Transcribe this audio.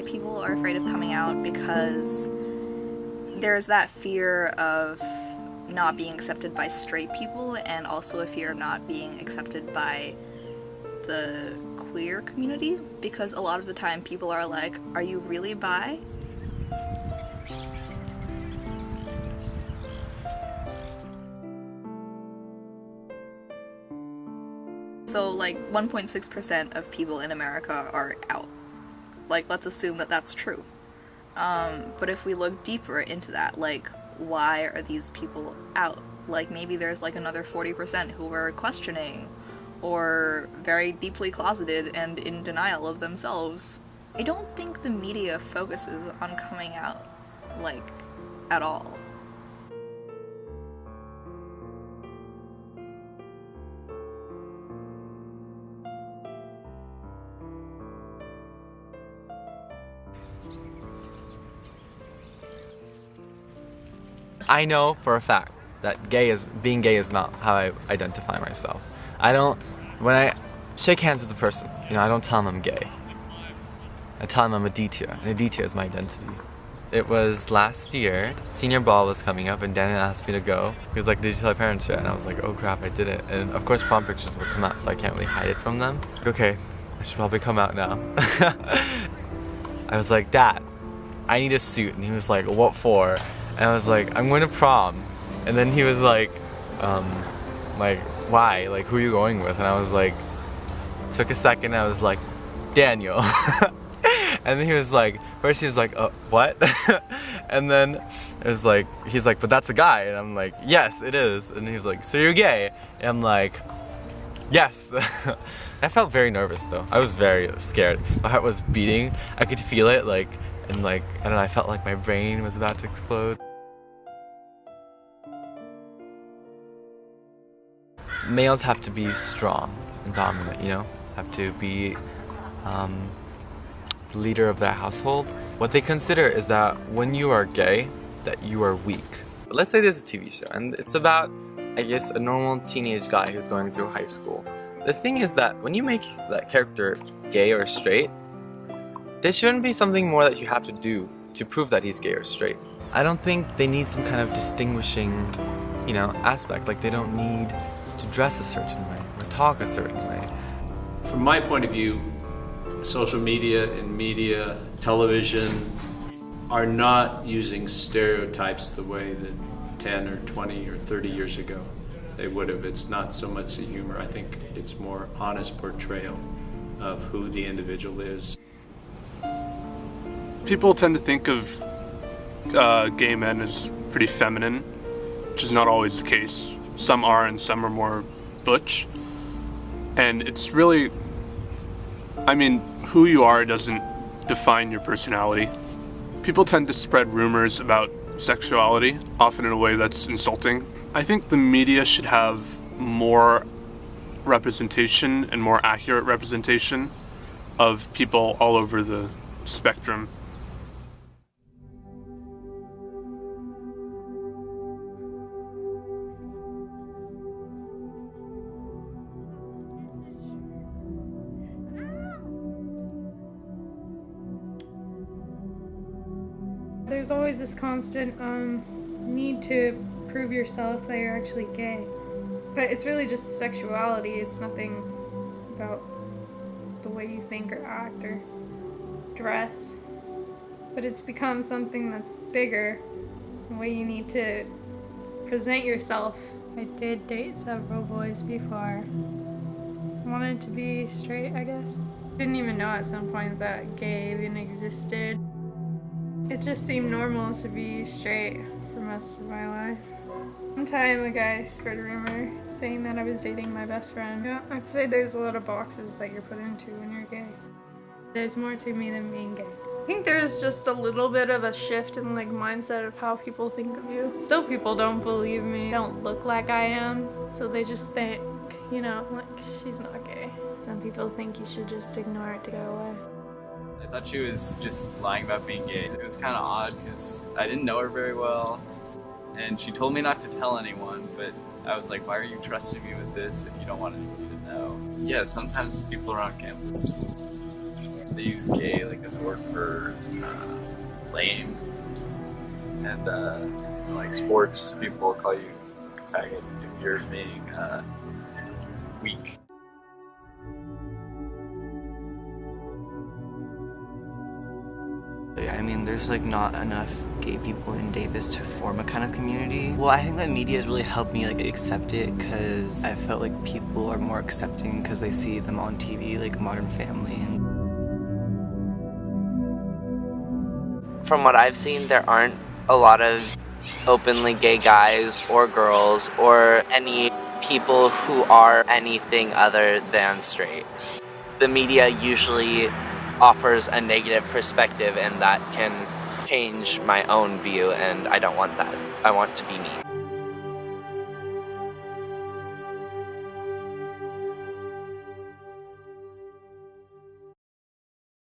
why people are afraid of coming out, because there's that fear of not being accepted by straight people, and also a fear of not being accepted by the queer community, because a lot of the time people are like, are you really bi? So like 1.6% of people in America are out. Like, let's assume that that's true. But if we look deeper into that, like, why are these people out? Like, maybe there's like another 40% who are questioning or very deeply closeted and in denial of themselves. I don't think the media focuses on coming out, like, at all. I know for a fact that being gay is not how I identify myself. When I shake hands with a person, I don't tell them I'm gay. I tell them I'm a D-tier, and a D-tier is my identity. It was last year, senior ball was coming up, and Daniel asked me to go. He was like, did you tell your parents yet? And I was like, oh crap, I didn't. And of course prom pictures will come out, so I can't really hide it from them. Like, okay, I should probably come out now. I was like, Dad, I need a suit. And he was like, what for? And I was like, I'm going to prom. And then he was like, why? Like, who are you going with? And I was like, took a second, I was like, Daniel. And then he was like, first he was like, what? And then it was like, he's like, but that's a guy. And I'm like, yes, it is. And he was like, so you're gay? And I'm like, yes. I felt very nervous though. I was very scared. My heart was beating. I could feel it, and I don't know, I felt like my brain was about to explode. Males have to be strong and dominant, have to be the leader of their household. What they consider is that when you are gay, that you are weak. But let's say there's a TV show, and it's about, I guess, a normal teenage guy who's going through high school. The thing is that when you make that character gay or straight, there shouldn't be something more that you have to do to prove that he's gay or straight. I don't think they need some kind of distinguishing, aspect. Like, they don't need to dress a certain way or talk a certain way. From my point of view, social media and media, television, are not using stereotypes the way that 10 or 20 or 30 years ago they would have. It's not so much the humor. I think it's more honest portrayal of who the individual is. People tend to think of gay men as pretty feminine, which is not always the case. Some are, and some are more butch. And it's really, who you are doesn't define your personality. People tend to spread rumors about sexuality, often in a way that's insulting. I think the media should have more representation and more accurate representation of people all over the spectrum. There's always this constant need to prove yourself that you're actually gay. But it's really just sexuality. It's nothing about the way you think or act or dress. But it's become something that's bigger, the way you need to present yourself. I did date several boys before. I wanted to be straight, I guess. Didn't even know at some point that gay even existed. It just seemed normal to be straight for most of my life. One time a guy spread a rumor saying that I was dating my best friend. Yeah, I'd say there's a lot of boxes that you're put into when you're gay. There's more to me than being gay. I think there's just a little bit of a shift in mindset of how people think of you. Still, people don't believe me. I don't look like I am, so they just think, she's not gay. Some people think you should just ignore it to go away. I thought she was just lying about being gay. It was kind of odd because I didn't know her very well, and she told me not to tell anyone, but I was like, why are you trusting me with this if you don't want anybody to know? Yeah, sometimes people are on campus. they use gay like as a word for lame, and like sports, people call you a faggot if you're being weak. I mean, there's like not enough gay people in Davis to form a kind of community. Well, I think that media has really helped me like accept it, because I felt like people are more accepting because they see them on TV, like Modern Family. From what I've seen, there aren't a lot of openly gay guys or girls or any people who are anything other than straight. The media usually offers a negative perspective, and that can change my own view, and I don't want that. I want to be me.